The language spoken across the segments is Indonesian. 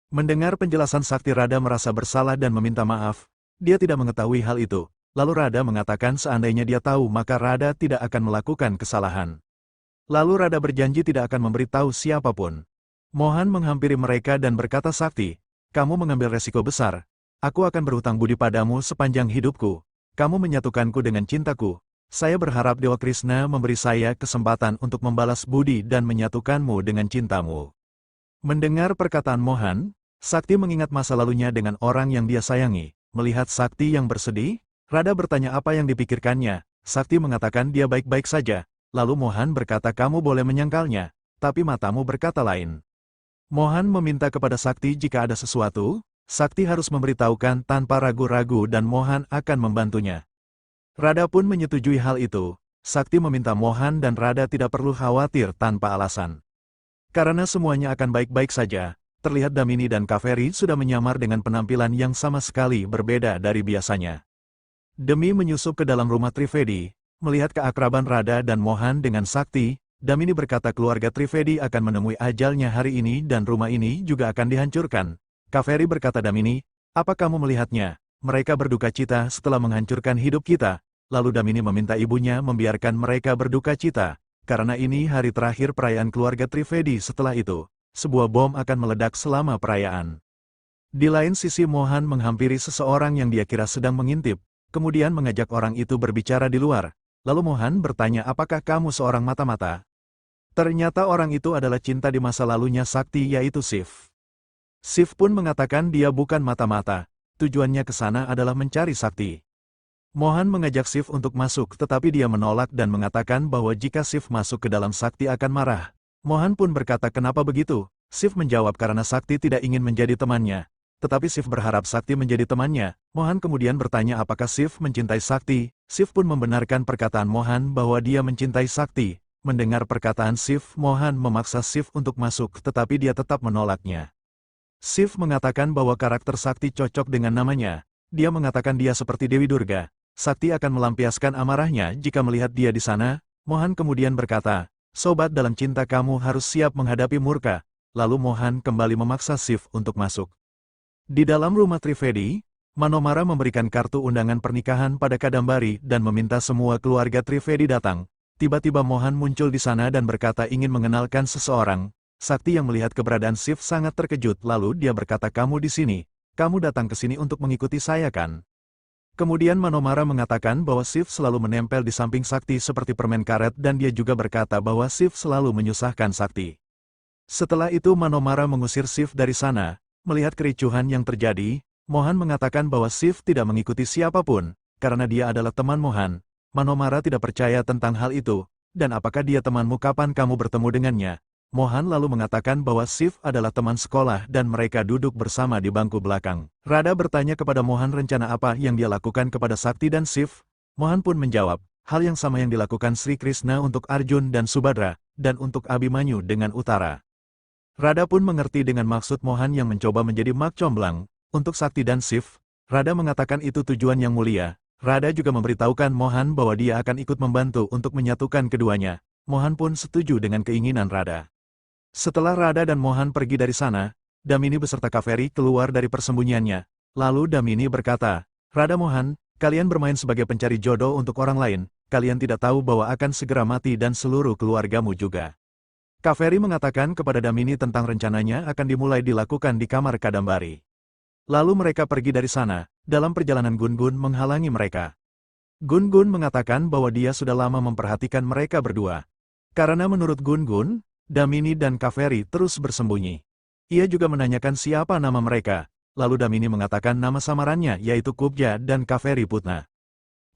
Mendengar penjelasan Sakti, Rada merasa bersalah dan meminta maaf. Dia tidak mengetahui hal itu. Lalu Rada mengatakan seandainya dia tahu maka Rada tidak akan melakukan kesalahan. Lalu Rada berjanji tidak akan memberitahu siapapun. Mohan menghampiri mereka dan berkata, Sakti, kamu mengambil resiko besar. Aku akan berhutang budi padamu sepanjang hidupku. Kamu menyatukanku dengan cintaku. Saya berharap Dewa Krishna memberi saya kesempatan untuk membalas budi dan menyatukanmu dengan cintamu. Mendengar perkataan Mohan, Sakti mengingat masa lalunya dengan orang yang dia sayangi. Melihat Sakti yang bersedih, Rada bertanya apa yang dipikirkannya. Sakti mengatakan dia baik-baik saja. Lalu Mohan berkata kamu boleh menyangkalnya, tapi matamu berkata lain. Mohan meminta kepada Sakti jika ada sesuatu, Sakti harus memberitahukan tanpa ragu-ragu dan Mohan akan membantunya. Rada pun menyetujui hal itu. Sakti meminta Mohan dan Rada tidak perlu khawatir tanpa alasan. Karena semuanya akan baik-baik saja. Terlihat Damini dan Kaveri sudah menyamar dengan penampilan yang sama sekali berbeda dari biasanya. Demi menyusup ke dalam rumah Trivedi, melihat keakraban Rada dan Mohan dengan Sakti, Damini berkata keluarga Trivedi akan menemui ajalnya hari ini dan rumah ini juga akan dihancurkan. Kaveri berkata Damini, apa kamu melihatnya? Mereka berduka cita setelah menghancurkan hidup kita. Lalu Damini meminta ibunya membiarkan mereka berduka cita, karena ini hari terakhir perayaan keluarga Trivedi. Setelah itu, sebuah bom akan meledak selama perayaan. Di lain sisi Mohan menghampiri seseorang yang dia kira sedang mengintip, kemudian mengajak orang itu berbicara di luar. Lalu Mohan bertanya apakah kamu seorang mata-mata? Ternyata orang itu adalah cinta di masa lalunya Sakti yaitu Shiv. Shiv pun mengatakan dia bukan mata-mata, tujuannya ke sana adalah mencari Sakti. Mohan mengajak Shiv untuk masuk tetapi dia menolak dan mengatakan bahwa jika Shiv masuk ke dalam Sakti akan marah. Mohan pun berkata kenapa begitu? Shiv menjawab karena Sakti tidak ingin menjadi temannya. Tetapi Shiv berharap Sakti menjadi temannya. Mohan kemudian bertanya apakah Shiv mencintai Sakti. Shiv pun membenarkan perkataan Mohan bahwa dia mencintai Sakti. Mendengar perkataan Shiv, Mohan memaksa Shiv untuk masuk tetapi dia tetap menolaknya. Shiv mengatakan bahwa karakter Sakti cocok dengan namanya. Dia mengatakan dia seperti Dewi Durga. Sakti akan melampiaskan amarahnya jika melihat dia di sana. Mohan kemudian berkata, sobat dalam cinta kamu harus siap menghadapi murka. Lalu Mohan kembali memaksa Shiv untuk masuk. Di dalam rumah Trivedi, Manomara memberikan kartu undangan pernikahan pada Kadambari dan meminta semua keluarga Trivedi datang. Tiba-tiba Mohan muncul di sana dan berkata ingin mengenalkan seseorang. Sakti yang melihat keberadaan Shiv sangat terkejut lalu dia berkata kamu di sini. Kamu datang ke sini untuk mengikuti saya kan? Kemudian Manomara mengatakan bahwa Shiv selalu menempel di samping Sakti seperti permen karet dan dia juga berkata bahwa Shiv selalu menyusahkan Sakti. Setelah itu Manomara mengusir Shiv dari sana. Melihat kericuhan yang terjadi, Mohan mengatakan bahwa Shiv tidak mengikuti siapapun, karena dia adalah teman Mohan. Manomara tidak percaya tentang hal itu, dan apakah dia temanmu kapan kamu bertemu dengannya? Mohan lalu mengatakan bahwa Shiv adalah teman sekolah dan mereka duduk bersama di bangku belakang. Rada bertanya kepada Mohan rencana apa yang dia lakukan kepada Sakti dan Shiv. Mohan pun menjawab, hal yang sama yang dilakukan Sri Krishna untuk Arjun dan Subhadra, dan untuk Abhimanyu dengan Utara. Rada pun mengerti dengan maksud Mohan yang mencoba menjadi mak comblang. Untuk Sakti dan Shiv, Rada mengatakan itu tujuan yang mulia. Rada juga memberitahukan Mohan bahwa dia akan ikut membantu untuk menyatukan keduanya. Mohan pun setuju dengan keinginan Rada. Setelah Rada dan Mohan pergi dari sana, Damini beserta Kaveri keluar dari persembunyiannya. Lalu Damini berkata, Rada Mohan, kalian bermain sebagai pencari jodoh untuk orang lain. Kalian tidak tahu bahwa akan segera mati dan seluruh keluargamu juga. Kaveri mengatakan kepada Damini tentang rencananya akan dimulai dilakukan di kamar Kadambari. Lalu mereka pergi dari sana. Dalam perjalanan Gun-Gun menghalangi mereka. Gun-Gun mengatakan bahwa dia sudah lama memperhatikan mereka berdua. Karena menurut Gun-Gun, Damini dan Kaveri terus bersembunyi. Ia juga menanyakan siapa nama mereka. Lalu Damini mengatakan nama samarannya yaitu Kubja dan Kaveri Putna.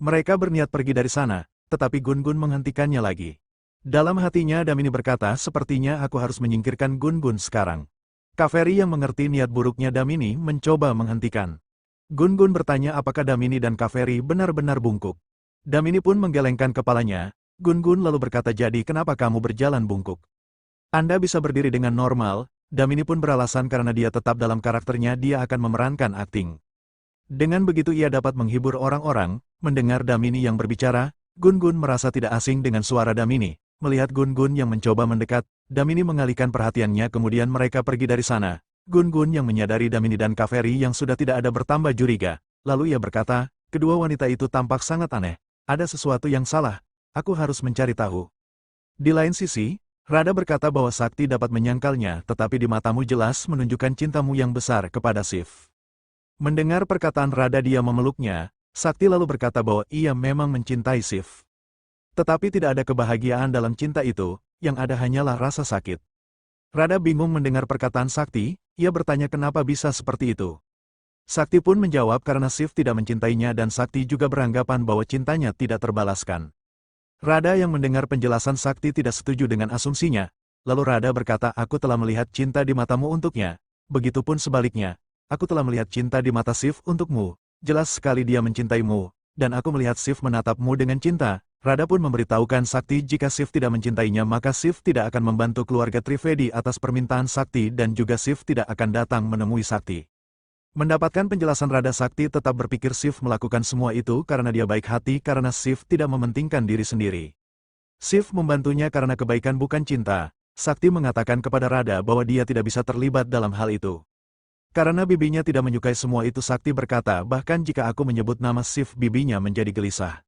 Mereka berniat pergi dari sana, tetapi Gun-Gun menghentikannya lagi. Dalam hatinya Damini berkata sepertinya aku harus menyingkirkan Gun-Gun sekarang. Kaveri yang mengerti niat buruknya Damini mencoba menghentikan. Gun-Gun bertanya apakah Damini dan Kaveri benar-benar bungkuk. Damini pun menggelengkan kepalanya. Gun-Gun lalu berkata jadi kenapa kamu berjalan bungkuk? Anda bisa berdiri dengan normal. Damini pun beralasan karena dia tetap dalam karakternya dia akan memerankan akting. Dengan begitu ia dapat menghibur orang-orang. Mendengar Damini yang berbicara, Gun-Gun merasa tidak asing dengan suara Damini. Melihat Gun-Gun yang mencoba mendekat, Damini mengalihkan perhatiannya kemudian mereka pergi dari sana. Gun-Gun yang menyadari Damini dan Kaveri yang sudah tidak ada bertambah curiga. Lalu ia berkata, kedua wanita itu tampak sangat aneh. Ada sesuatu yang salah. Aku harus mencari tahu. Di lain sisi, Rada berkata bahwa Sakti dapat menyangkalnya, tetapi di matamu jelas menunjukkan cintamu yang besar kepada Shiv. Mendengar perkataan Rada, dia memeluknya. Sakti lalu berkata bahwa ia memang mencintai Shiv. Tetapi tidak ada kebahagiaan dalam cinta itu, yang ada hanyalah rasa sakit. Rada bingung mendengar perkataan Sakti, ia bertanya kenapa bisa seperti itu. Sakti pun menjawab karena Shiv tidak mencintainya dan Sakti juga beranggapan bahwa cintanya tidak terbalaskan. Rada yang mendengar penjelasan Sakti tidak setuju dengan asumsinya, lalu Rada berkata, aku telah melihat cinta di matamu untuknya, begitupun sebaliknya, aku telah melihat cinta di mata Shiv untukmu, jelas sekali dia mencintaimu, dan aku melihat Shiv menatapmu dengan cinta. Rada pun memberitahukan Sakti jika Shiv tidak mencintainya maka Shiv tidak akan membantu keluarga Trivedi atas permintaan Sakti dan juga Shiv tidak akan datang menemui Sakti. Mendapatkan penjelasan Rada, Sakti tetap berpikir Shiv melakukan semua itu karena dia baik hati karena Shiv tidak mementingkan diri sendiri. Shiv membantunya karena kebaikan bukan cinta. Sakti mengatakan kepada Rada bahwa dia tidak bisa terlibat dalam hal itu. Karena bibinya tidak menyukai semua itu, Sakti berkata bahkan jika aku menyebut nama Shiv bibinya menjadi gelisah.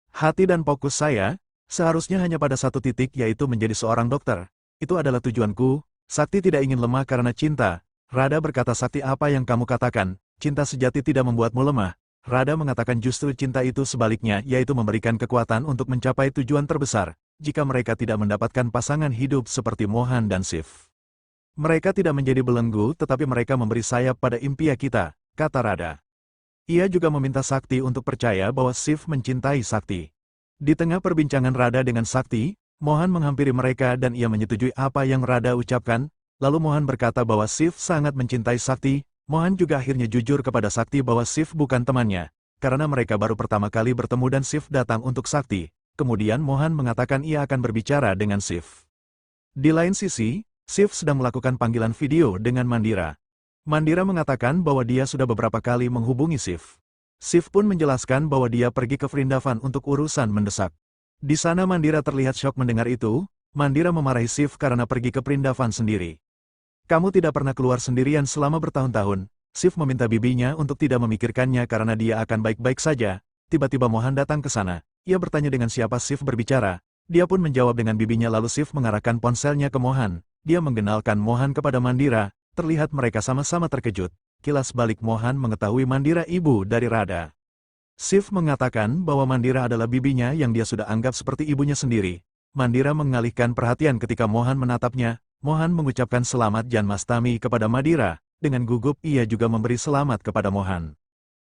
Hati dan fokus saya, seharusnya hanya pada satu titik yaitu menjadi seorang dokter. Itu adalah tujuanku. Sakti tidak ingin lemah karena cinta. Rada berkata, Sakti, apa yang kamu katakan, cinta sejati tidak membuatmu lemah. Rada mengatakan justru cinta itu sebaliknya, yaitu memberikan kekuatan untuk mencapai tujuan terbesar, jika mereka tidak mendapatkan pasangan hidup seperti Mohan dan Shiv. Mereka tidak menjadi belenggu tetapi mereka memberi sayap pada impian kita, kata Rada. Ia juga meminta Sakti untuk percaya bahwa Shiv mencintai Sakti. Di tengah perbincangan Rada dengan Sakti, Mohan menghampiri mereka dan ia menyetujui apa yang Rada ucapkan, lalu Mohan berkata bahwa Shiv sangat mencintai Sakti. Mohan juga akhirnya jujur kepada Sakti bahwa Shiv bukan temannya, karena mereka baru pertama kali bertemu dan Shiv datang untuk Sakti. Kemudian Mohan mengatakan ia akan berbicara dengan Shiv. Di lain sisi, Shiv sedang melakukan panggilan video dengan Mandira. Mandira mengatakan bahwa dia sudah beberapa kali menghubungi Shiv. Shiv pun menjelaskan bahwa dia pergi ke Vrindavan untuk urusan mendesak. Di sana Mandira terlihat syok mendengar itu. Mandira memarahi Shiv karena pergi ke Vrindavan sendiri. Kamu tidak pernah keluar sendirian selama bertahun-tahun. Shiv meminta bibinya untuk tidak memikirkannya karena dia akan baik-baik saja. Tiba-tiba Mohan datang ke sana. Ia bertanya dengan siapa Shiv berbicara. Dia pun menjawab dengan bibinya, lalu Shiv mengarahkan ponselnya ke Mohan. Dia mengenalkan Mohan kepada Mandira. Terlihat mereka sama-sama terkejut. Kilas balik Mohan mengetahui Mandira ibu dari Rada. Shiv mengatakan bahwa Mandira adalah bibinya yang dia sudah anggap seperti ibunya sendiri. Mandira mengalihkan perhatian ketika Mohan menatapnya. Mohan mengucapkan selamat Janmastami kepada Mandira. Dengan gugup ia juga memberi selamat kepada Mohan.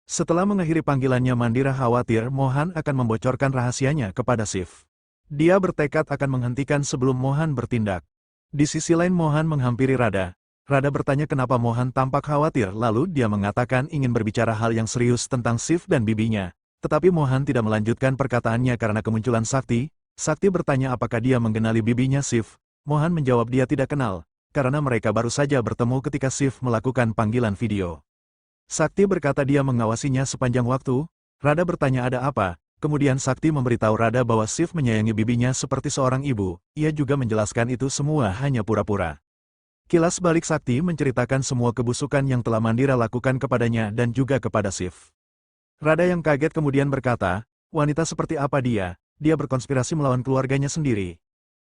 Setelah mengakhiri panggilannya, Mandira khawatir Mohan akan membocorkan rahasianya kepada Shiv. Dia bertekad akan menghentikan sebelum Mohan bertindak. Di sisi lain Mohan menghampiri Rada. Rada bertanya kenapa Mohan tampak khawatir, lalu dia mengatakan ingin berbicara hal yang serius tentang Shiv dan bibinya. Tetapi Mohan tidak melanjutkan perkataannya karena kemunculan Sakti. Sakti bertanya apakah dia mengenali bibinya Shiv. Mohan menjawab dia tidak kenal, karena mereka baru saja bertemu ketika Shiv melakukan panggilan video. Sakti berkata dia mengawasinya sepanjang waktu. Rada bertanya ada apa. Kemudian Sakti memberitahu Rada bahwa Shiv menyayangi bibinya seperti seorang ibu. Ia juga menjelaskan itu semua hanya pura-pura. Kilas balik Sakti menceritakan semua kebusukan yang telah Mandira lakukan kepadanya dan juga kepada Shiv. Rada yang kaget kemudian berkata, wanita seperti apa dia? Dia berkonspirasi melawan keluarganya sendiri.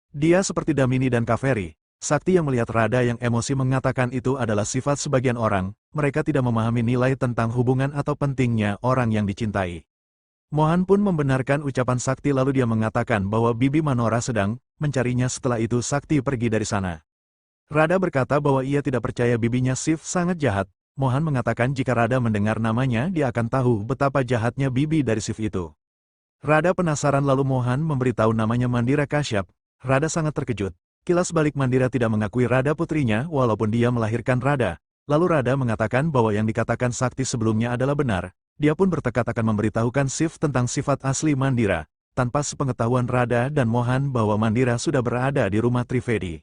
Dia seperti Damini dan Kaveri. Sakti yang melihat Rada yang emosi mengatakan itu adalah sifat sebagian orang, mereka tidak memahami nilai tentang hubungan atau pentingnya orang yang dicintai. Mohan pun membenarkan ucapan Sakti lalu dia mengatakan bahwa Bibi Manora sedang mencarinya. Setelah itu Sakti pergi dari sana. Rada berkata bahwa ia tidak percaya bibinya Shiv sangat jahat. Mohan mengatakan jika Rada mendengar namanya dia akan tahu betapa jahatnya bibi dari Shiv itu. Rada penasaran lalu Mohan memberitahu namanya Mandira Kashyap. Rada sangat terkejut. Kilas balik Mandira tidak mengakui Rada putrinya walaupun dia melahirkan Rada. Lalu Rada mengatakan bahwa yang dikatakan Sakti sebelumnya adalah benar. Dia pun bertekad akan memberitahukan Shiv tentang sifat asli Mandira. Tanpa sepengetahuan Rada dan Mohan bahwa Mandira sudah berada di rumah Trivedi.